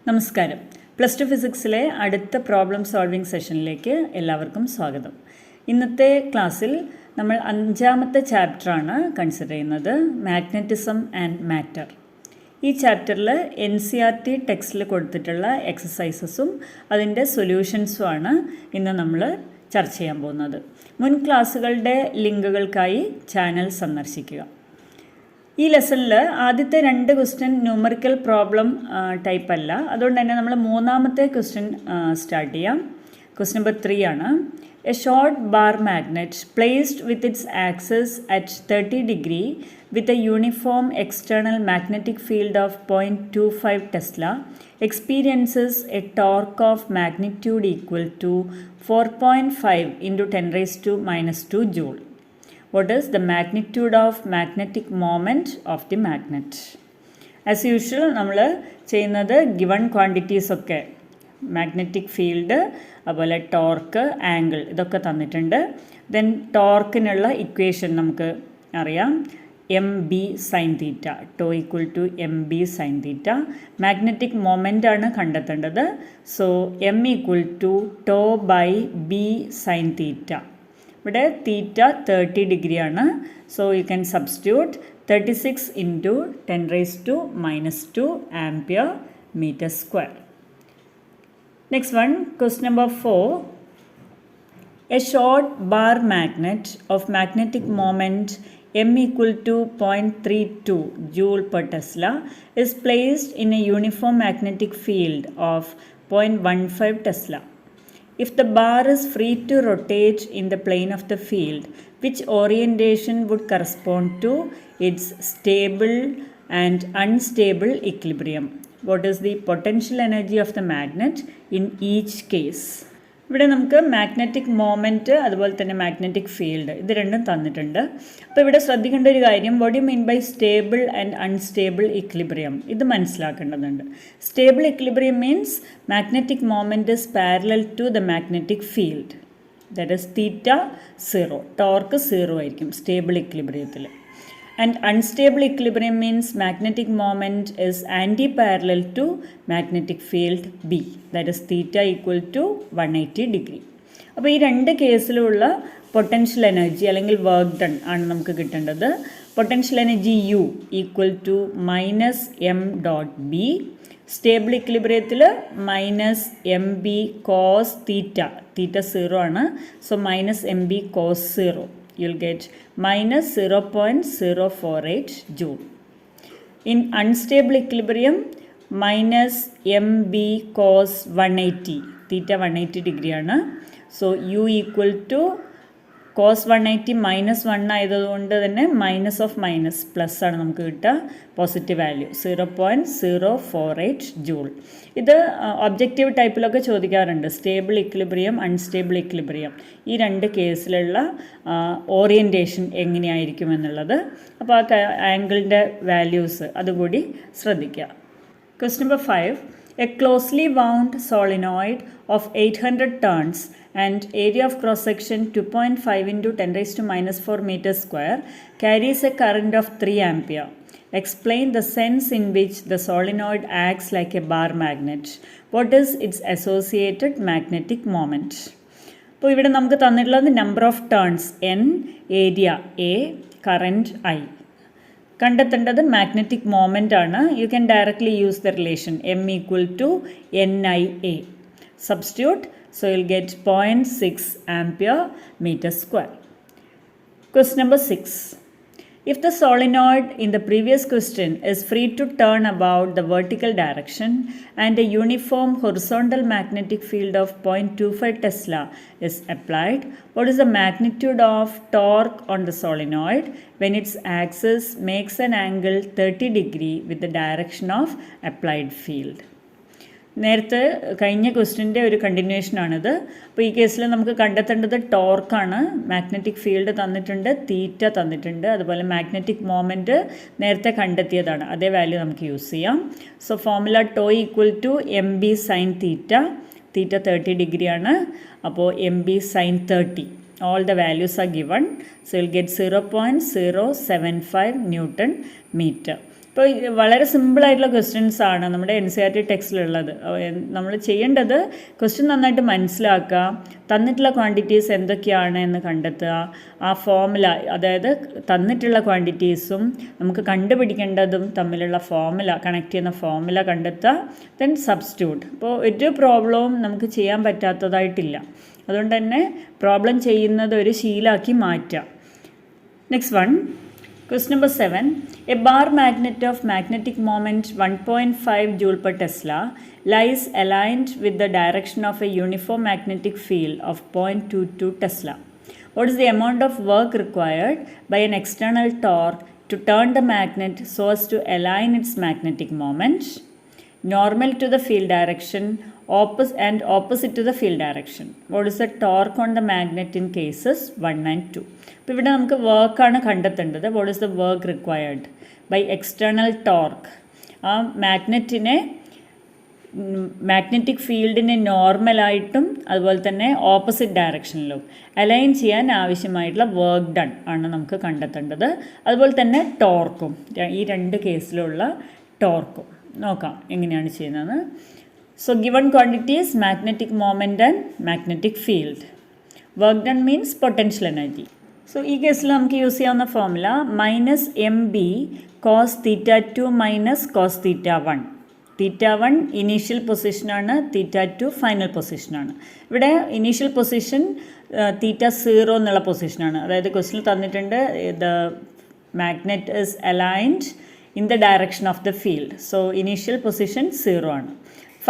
നമസ്കാരം. Plus two ഫിസിക്സിലെ അടുത്ത problem solving സെഷനിലേക്ക് എല്ലാവർക്കും സ്വാഗതം. ഇന്നത്തെ ക്ലാസ്സിൽ നമ്മൾ 5ാമത്തെ ചാപ്റ്ററാണ് കൺസിഡർ ചെയ്യുന്നത്, മാഗ്നറ്റിസം ആൻഡ് മാറ്റർ. ഈ ചാപ്റ്ററിൽ NCERT ടെക്സ്റ്റിൽ കൊടുത്തിട്ടുള്ള എക്സസൈസസും അതിൻ്റെ സൊല്യൂഷൻസുമാണ് ഇന്ന് നമ്മൾ ചർച്ച ചെയ്യാൻ പോകുന്നത്. മുൻ ക്ലാസ്സുകളുടെ ലിങ്കുകൾക്കായി ചാനൽ സന്ദർശിക്കുക. ഈ ലെസണിൽ ആദ്യത്തെ 2 ക്വസ്റ്റ്യൻ ന്യൂമറിക്കൽ പ്രോബ്ലം ടൈപ്പ് അല്ല, അതുകൊണ്ട് തന്നെ നമ്മൾ 3ാമത്തെ ക്വസ്റ്റ്യൻ സ്റ്റാർട്ട് ചെയ്യാം. ക്വസ്റ്റ്യൻ നമ്പർ 3 ആണ്. A short bar magnet placed with its axis at 30 degree with a uniform external magnetic field of 0.25 Tesla experiences a torque of magnitude equal to 4.5 into 10⁻⁻² joule. What is the magnitude of magnetic moment of the magnet? As usual, നമ്മൾ ചെയ്യുന്നത് given quantities ഒക്കെ, magnetic field, അതുപോലെ torque, angle, ഇതൊക്കെ തന്നിട്ടുണ്ട്. Then ടോർക്കിനുള്ള equation നമുക്ക് അറിയാം, mb sin theta, tau equal to mb sin theta. Magnetic moment ആണ് കണ്ടെത്തേണ്ടത്. So m equal to tau by b sin theta. ഇവിടെ തീറ്റ 30 degree ആണ്. So you can substitute 36 into 10⁻⁻² ampere metre square. Next one, question number 4. A short bar magnet of magnetic moment m equal to 0.32 joule per Tesla is placed in a uniform magnetic field of 0.15 Tesla. If the bar is free to rotate in the plane of the field, which orientation would correspond to its stable and unstable equilibrium? What is the potential energy of the magnet in each case? ഇവിടെ നമുക്ക് magnetic moment അതുപോലെ തന്നെ magnetic field ഇത് രണ്ടും തന്നിട്ടുണ്ട്. അപ്പോൾ ഇവിടെ ശ്രദ്ധിക്കേണ്ട ഒരു കാര്യം, what you mean by stable and unstable equilibrium, ഇത് മനസ്സിലാക്കേണ്ടതുണ്ട്. Stable equilibrium means magnetic moment is parallel to the magnetic field, that is theta 0, torque 0 ആയിരിക്കും സ്റ്റേബിൾ ഇക്വിലിബ്രിയത്തിൽ. And unstable equilibrium means magnetic moment is anti-parallel to magnetic field B, that is theta equal to 180 degree. അപ്പോൾ ഈ 2 കേസിലുള്ള potential energy അല്ലെങ്കിൽ work done ആണ് നമുക്ക് കിട്ടേണ്ടത്. Potential energy U equal to -m.b, stable ഇക്വിലിബ്രിയത്തിൽ -mb cos തീറ്റ 0 ആണ്. So -mb cos 0, you'll get minus 0.048 joule. In unstable equilibrium, minus mb cos 180, theta 180 degree ആണ്. So u equal to cos 180 minus 1 ആയതുകൊണ്ട് തന്നെ minus of minus plus ആണ് നമുക്ക് കിട്ടുക, positive value 0.048 joule. ഇത് objective ടൈപ്പിലൊക്കെ ചോദിക്കാറുണ്ട്, stable equilibrium, unstable equilibrium, ഈ 2 കേസിലുള്ള orientation എങ്ങനെയായിരിക്കും എന്നുള്ളത്. അപ്പോൾ ആ ആംഗിളിൻ്റെ വാല്യൂസ് അതുകൂടി ശ്രദ്ധിക്കുക. Question number 5. A closely wound solenoid of 800 turns and area of cross section 2.5 into 10⁻⁻4 meter square carries a current of 3 ampere. Explain the sense in which the solenoid acts like a bar magnet. What is its associated magnetic moment? അപ്പോൾ ഇവിടെ നമുക്ക് തന്നിട്ടുള്ളത് number of turns n, area a, current I. കണ്ടെത്തേണ്ടത് magnetic moment ആണ്. You can directly use the relation m equal to NIA. Substitute, so you'll get 0.6 ampere meter square. Question number 6. If the solenoid in the previous question is free to turn about the vertical direction and a uniform horizontal magnetic field of 0.25 Tesla is applied, what is the magnitude of torque on the solenoid when its axis makes an angle 30 degree with the direction of applied field? നേരത്തെ കഴിഞ്ഞ ക്വസ്റ്റ്യൻ്റെ ഒരു കണ്ടിന്യൂഷനാണിത്. അപ്പോൾ ഈ കേസിൽ നമുക്ക് കണ്ടെത്തേണ്ടത് ടോർക്കാണ്. Magnetic field തന്നിട്ടുണ്ട്, തീറ്റ തന്നിട്ടുണ്ട്, അതുപോലെ മാഗ്നറ്റിക് മൊമെൻറ്റ് നേരത്തെ കണ്ടെത്തിയതാണ്, അതേ വാല്യൂ നമുക്ക് യൂസ് ചെയ്യാം. So formula tau equal to mb sin theta, theta 30 degree ആണ്. അപ്പോൾ mb sin 30, all the values are given. So you'll get 0.075 Newton meter. ഇപ്പോൾ വളരെ സിമ്പിളായിട്ടുള്ള ക്വസ്റ്റ്യൻസ് ആണ് നമ്മുടെ NCERT ടെക്സ്റ്റിലുള്ളത്. നമ്മൾ ചെയ്യേണ്ടത് ക്വസ്റ്റ്യൻ നന്നായിട്ട് മനസ്സിലാക്കുക, തന്നിട്ടുള്ള ക്വാണ്ടിറ്റീസ് എന്തൊക്കെയാണ് എന്ന് കണ്ടെത്തുക, ആ ഫോർമുല, അതായത് തന്നിട്ടുള്ള ക്വാണ്ടിറ്റീസും നമുക്ക് കണ്ടുപിടിക്കേണ്ടതും തമ്മിലുള്ള ഫോർമുല, കണക്ട് ചെയ്യുന്ന ഫോർമുല കണ്ടെത്തുക, ദെൻ സബ്സ്റ്റിറ്റ്യൂട്ട്. അപ്പോൾ ഒരു പ്രോബ്ലവും നമുക്ക് ചെയ്യാൻ പറ്റാത്തതായിട്ടില്ല. അതുകൊണ്ട് തന്നെ പ്രോബ്ലം ചെയ്യുന്നത് ഒരു ശീലമാക്കി മാറ്റുക. Next one, question number 7. A bar magnet of magnetic moment 1.5 joule per Tesla lies aligned with the direction of a uniform magnetic field of 0.22 Tesla. What is the amount of work required by an external torque to turn the magnet so as to align its magnetic moment, normal to the field direction, opposite to the field direction? What is the torque on the magnet in cases 1 and 2? അപ്പോൾ ഇവിടെ നമുക്ക് വർക്കാണ് കണ്ടെത്തേണ്ടത്. What is the work required by external torque? ആ magnetic ഫീൽഡിനെ നോർമലായിട്ടും അതുപോലെ തന്നെ ഓപ്പോസിറ്റ് ഡയറക്ഷനിലും അലൈൻ ചെയ്യാൻ ആവശ്യമായിട്ടുള്ള വർക്ക് ഡൺ ആണ് നമുക്ക് കണ്ടെത്തേണ്ടത്. അതുപോലെ തന്നെ ടോർക്കും, ഈ രണ്ട് കേസിലുള്ള ടോർക്കും നോക്കാം എങ്ങനെയാണ് ചെയ്യുന്നത്. So given quantities magnetic moment and magnetic field. Work done means potential energy. So ഈ കേസിൽ നമുക്ക് യൂസ് ചെയ്യാവുന്ന formula -mb cos θ2 minus cos θ1. θ1 initial പൊസിഷനാണ്, θ2 ഫൈനൽ പൊസിഷനാണ്. ഇവിടെ ഇനീഷ്യൽ പൊസിഷൻ θ0 എന്നുള്ള പൊസിഷനാണ്. അതായത് ക്വസ്റ്റിനിൽ തന്നിട്ടുണ്ട് the magnet is aligned in the direction of the field. So initial position 0 ആണ്.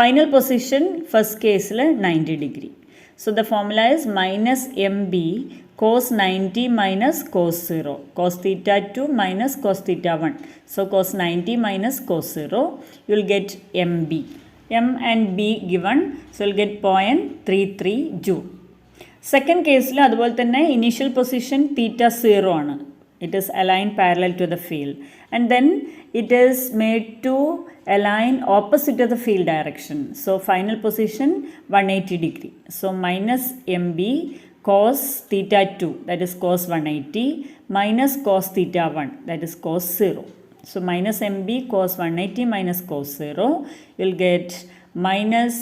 Final position first കേസിൽ 90 degree. So the formula is -mb cos 90 minus cos 0, cos θ2 minus cos θ1. So cos 90 minus cos 0, you will get mb. M and b given, so you will get 0.33 joule. Second കേസിൽ അതുപോലെ തന്നെ initial position θ0 ആണ്. It is aligned parallel to the field, and then it is made to align opposite to the field direction. So final position 180 degree. So -mb cos θ2, that is cos 180, minus cos θ1, that is cos 0. So -mb cos 180 minus cos 0, you will get minus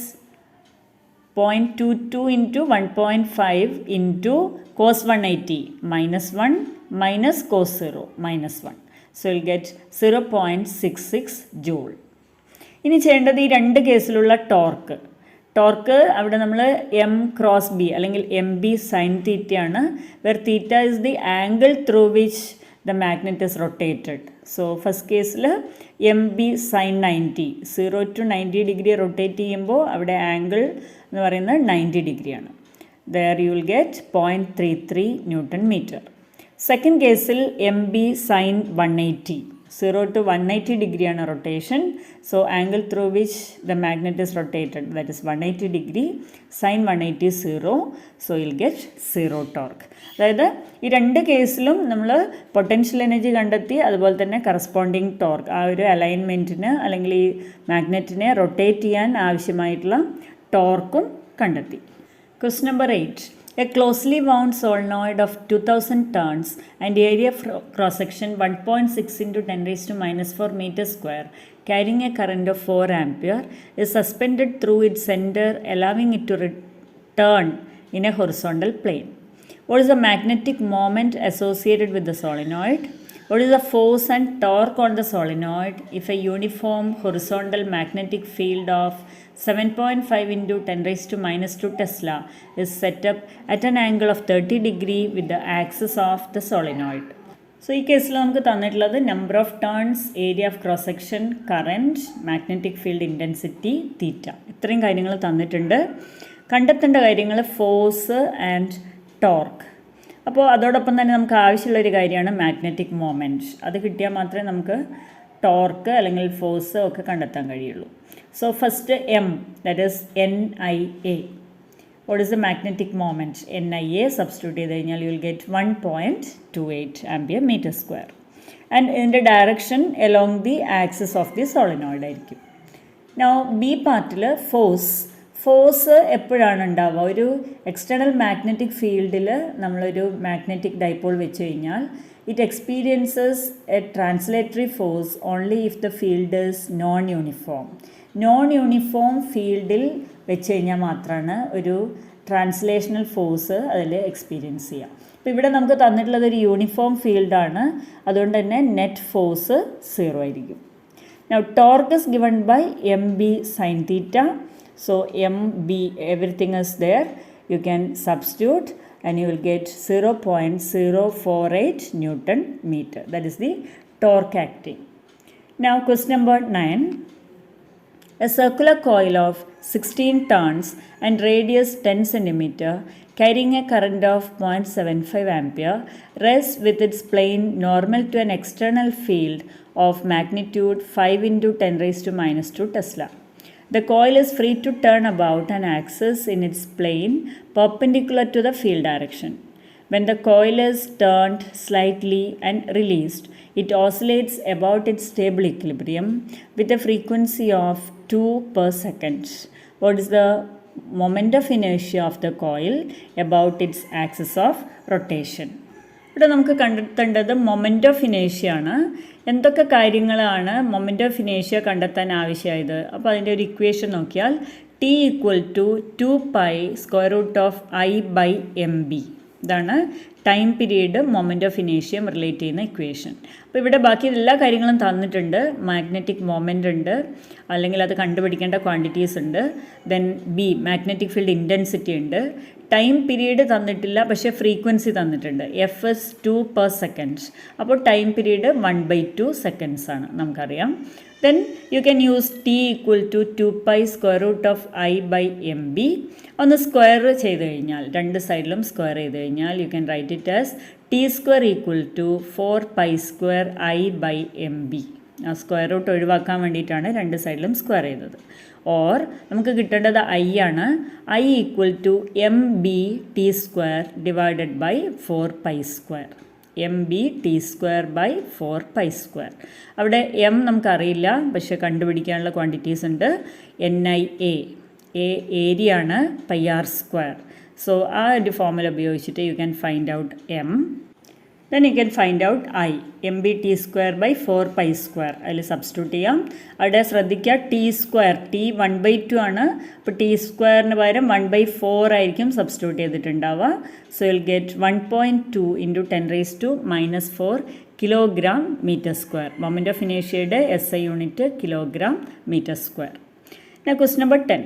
0.22 into 1.5 into cos 180 minus 1 minus cos 0 minus 1. So you'll get 0.66 joule. ഇനി ചെയ്യേണ്ടത് ഈ രണ്ട് കേസിലുള്ള torque അവിടെ നമ്മൾ M cross B അല്ലെങ്കിൽ mb sin θ ആണ്, where θ is the angle through which the magnet is rotated. So first കേസിൽ mb sin 90, 0 to 90 degree rotate ചെയ്യുമ്പോൾ അവിടെ ആംഗിൾ എന്ന് പറയുന്നത് 90 ഡിഗ്രിയാണ്. There you will get 0.33 newton metre. Second കേസിൽ mb sin 180, 0 to 180 ഡിഗ്രിയാണ് rotation. So angle through which the magnet is rotated, that is 180 degree, sin 180 0, so you'll get 0 torque. അതായത് ഈ രണ്ട് കേസിലും നമ്മൾ പൊട്ടൻഷ്യൽ എനർജി കണ്ടെത്തി, അതുപോലെ തന്നെ കറസ്പോണ്ടിങ് ടോർക്ക്, ആ ഒരു അലൈൻമെൻറ്റിന് അല്ലെങ്കിൽ ഈ മാഗ്നറ്റിനെ റൊട്ടേറ്റ് ചെയ്യാൻ ആവശ്യമായിട്ടുള്ള ടോർക്കും കണ്ടെത്തി. Question number 8. A closely wound solenoid of 2000 turns and area cross section 1.6 into 10 raised to minus 4 meter square carrying a current of 4 ampere is suspended through its center, allowing it to turn in a horizontal plane. What is the magnetic moment associated with the solenoid? What is the force and torque on the solenoid if a uniform horizontal magnetic field of 7.5 into 10 raised to minus 2 Tesla is set up at an angle of 30 degree with the axis of the solenoid? So ഈ കേസിൽ നമുക്ക് തന്നിട്ടുള്ളത് number of turns, area of cross section, current, magnetic field intensity, theta, ഇത്രയും കാര്യങ്ങൾ തന്നിട്ടുണ്ട്. കണ്ടെത്തേണ്ട കാര്യങ്ങൾ force and torque. അപ്പോൾ അതോടൊപ്പം തന്നെ നമുക്ക് ആവശ്യമുള്ളൊരു കാര്യമാണ് മാഗ്നറ്റിക് മൊമെൻറ്റ്. അത് കിട്ടിയാൽ മാത്രമേ നമുക്ക് ടോർക്ക് അല്ലെങ്കിൽ ഫോഴ്സ് ഒക്കെ കണ്ടെത്താൻ കഴിയുള്ളൂ. So first M, that is NIA. What is the magnetic moment? NIA substitute ചെയ്ത് കഴിഞ്ഞാൽ you will get 1.28 ampere metre square. And ഇതിൻ്റെ direction along the axis of the solenoid ആയിരിക്കും. നൗ ബി പാർട്ടിൽ force force എപ്പോഴാണ് ഉണ്ടാവുക? ഒരു external magnetic ഫീൽഡിൽ നമ്മളൊരു മാഗ്നറ്റിക് ഡൈപോൾ വെച്ച് കഴിഞ്ഞാൽ it experiences A translatory force only if the field is known uniform. Non uniform ഫീൽഡിൽ വെച്ച് കഴിഞ്ഞാൽ മാത്രമാണ് ഒരു ട്രാൻസ്ലേഷണൽ ഫോഴ്സ് അതിൽ എക്സ്പീരിയൻസ് ചെയ്യുക. അപ്പോൾ ഇവിടെ നമുക്ക് തന്നിട്ടുള്ളത് ഒരു യൂണിഫോം ഫീൽഡാണ്, അതുകൊണ്ട് തന്നെ നെറ്റ് ഫോഴ്സ് 0 ആയിരിക്കും. Now torque is given by mb sin theta. So mb, everything is there. You can substitute and you will get 0.048 Newton meter. That is the torque acting. Now question number 9. A circular coil of 16 turns and radius 10 cm carrying a current of 0.75 ampere rests with its plane normal to an external field of magnitude 5 into 10 raised to minus 2 Tesla. The coil is free to turn about an axis in its plane perpendicular to the field direction. When the coil is turned slightly and released, it oscillates about its stable equilibrium with a frequency of 2 per second. What is the moment of inertia of the coil about its axis of rotation? ഇവിടെ നമുക്ക് കണ്ടെത്തേണ്ടത് moment of ഇനേഷ്യ ആണ്. എന്തൊക്കെ കാര്യങ്ങളാണ് moment of ഇനേഷ്യ കണ്ടെത്താൻ ആവശ്യമായത്? അപ്പോൾ അതിൻ്റെ ഒരു ഇക്വേഷൻ നോക്കിയാൽ T = 2π√I/mb. ഇതാണ് ടൈം പീരീഡ് മൊമെൻ്റ് ഓഫ് ഇനേഷ്യം റിലേറ്റ് ചെയ്യുന്ന ഇക്വേഷൻ. അപ്പോൾ ഇവിടെ ബാക്കി എല്ലാ കാര്യങ്ങളും തന്നിട്ടുണ്ട്. മാഗ്നറ്റിക് മൊമെൻ്റ് ഉണ്ട്, അല്ലെങ്കിൽ അത് കണ്ടുപിടിക്കേണ്ട ക്വാണ്ടിറ്റീസ് ഉണ്ട്. Then B magnetic field intensity ഉണ്ട്. ടൈം പീരീഡ് തന്നിട്ടില്ല, പക്ഷേ ഫ്രീക്വൻസി തന്നിട്ടുണ്ട്. F is 2 per second. അപ്പോൾ ടൈം പീരീഡ് 1/2 seconds ആണ്, നമുക്കറിയാം. Then you can use T = 2π√I/mb. ഒന്ന് സ്ക്വയർ ചെയ്ത് കഴിഞ്ഞാൽ, രണ്ട് സൈഡിലും സ്ക്വയർ ചെയ്ത് കഴിഞ്ഞാൽ you can write it as T² = 4π²I/mb. ആ സ്ക്വയർ റൂട്ട് ഒഴിവാക്കാൻ വേണ്ടിയിട്ടാണ് രണ്ട് സൈഡിലും സ്ക്വയർ ചെയ്തത്. ഓർ നമുക്ക് കിട്ടേണ്ടത് I ആണ്. I = mb_t² / 4π². mb_t² / 4π². അവിടെ m നമുക്കറിയില്ല, പക്ഷെ കണ്ടുപിടിക്കാനുള്ള ക്വാണ്ടിറ്റീസ് ഉണ്ട്. NIA, A ഏരിയ ആണ്, πr². സോ ആ ഒരു ഫോർമുല ഉപയോഗിച്ചിട്ട് you can find out m. Then you can find out I, mb_t² / 4π². അതിൽ സബ്സ്റ്റിറ്റ്യൂട്ട് ചെയ്യാം. അവിടെ ശ്രദ്ധിക്കുക T², T 1/2 ആണ്. അപ്പോൾ T² പകരം 1/4 ആയിരിക്കും സബ്സ്റ്റിറ്റ്യൂട്ട് ചെയ്തിട്ടുണ്ടാവുക. So you'll get 1.2 × 10⁻⁻⁴ kg/m². Moment of ഇനേഷ്യയുടെ SI unit kg/m². Now question number 10.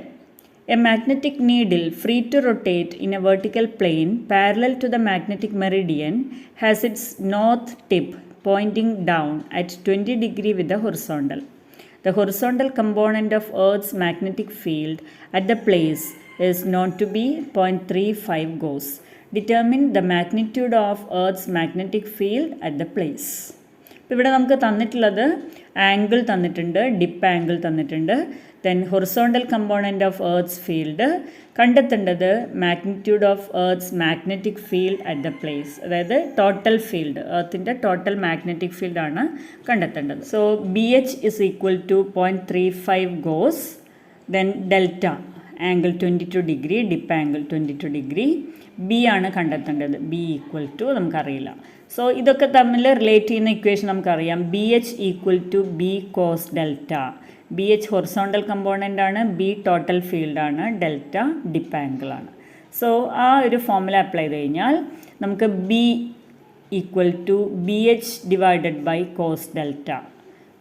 A magnetic needle free to rotate in a vertical plane parallel to the magnetic meridian has its north tip pointing down at 20 degrees with the horizontal. The horizontal component of Earth's magnetic field at the place is known to be 0.35 Gauss. Determine the magnitude of Earth's magnetic field at the place. ഇവിടെ നമുക്ക് തന്നിട്ടുള്ളത് angle തന്നിട്ടുണ്ട്, dip angle തന്നിട്ടുണ്ട്. Then horizontal component of earth's field കണ്ടെത്തേണ്ടത് magnitude of earth's magnetic field at the place, അതായത് total field, എർത്തിൻ്റെ total magnetic ഫീൽഡാണ് കണ്ടെത്തേണ്ടത്. സോ BH is equal to 0.35 Gauss. Then delta angle 22 degree, dip angle 22 degree. B ആണ് കണ്ടെത്തേണ്ടത്. B = നമുക്കറിയില്ല. So ഇതൊക്കെ തമ്മിൽ റിലേറ്റ് ചെയ്യുന്ന ഇക്വേഷൻ നമുക്കറിയാം. BH = B cos delta. BH horizontal component ആണ്, B ടോട്ടൽ ഫീൽഡാണ്, ഡെൽറ്റ ഡിപ്പ് ആംഗിളാണ്. സോ ആ ഒരു ഫോർമുല അപ്ലൈ ചെയ്ത് കഴിഞ്ഞാൽ നമുക്ക് B = BH / cos delta,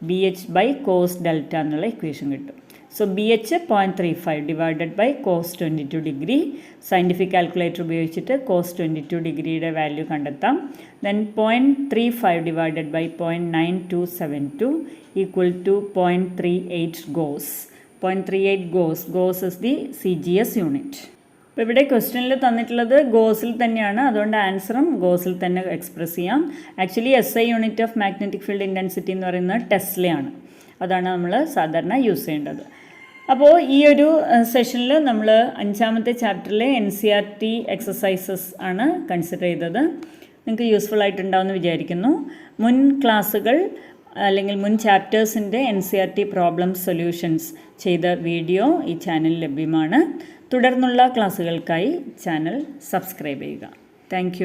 BH/cos delta എന്നുള്ള ഇക്വേഷൻ കിട്ടും. So BH 0.35 / cos 22 degree. Scientific calculator ഉപയോഗിച്ചിട്ട് cos 22 ഡിഗ്രിയുടെ വാല്യൂ കണ്ടെത്താം. Then 0.35 / 0.9272 = 0.38 Gauss. 0.38 Gauss. Gauss is the CGS unit. അപ്പോൾ ഇവിടെ ക്വസ്റ്റ്യനിൽ തന്നിട്ടുള്ളത് ഗോസിൽ തന്നെയാണ്, അതുകൊണ്ട് ആൻസറും ഗോസിൽ തന്നെ എക്സ്പ്രസ് ചെയ്യാം. Actually SI unit of magnetic field intensity എന്ന് പറയുന്നത് ടെസ്ലയാണ്. അതാണ് നമ്മൾ സാധാരണ യൂസ് ചെയ്യേണ്ടത്. അപ്പോൾ ഈ ഒരു സെഷനിൽ നമ്മൾ 5ാമത്തെ ചാപ്റ്ററിലെ NCERT എക്സസൈസസ് ആണ് കൺസിഡർ ചെയ്തത്. നിങ്ങൾക്ക് യൂസ്ഫുൾ ആയിട്ടുണ്ടാവുമെന്ന് വിചാരിക്കുന്നു. മുൻ ക്ലാസ്സുകൾ അല്ലെങ്കിൽ മുൻ ചാപ്റ്റേഴ്സിൻ്റെ NCERT പ്രോബ്ലം സൊല്യൂഷൻസ് ചെയ്ത വീഡിയോ ഈ ചാനലിൽ ലഭ്യമാണ്. തുടർന്നുള്ള ക്ലാസ്സുകൾക്കായി ചാനൽ സബ്സ്ക്രൈബ് ചെയ്യുക. താങ്ക്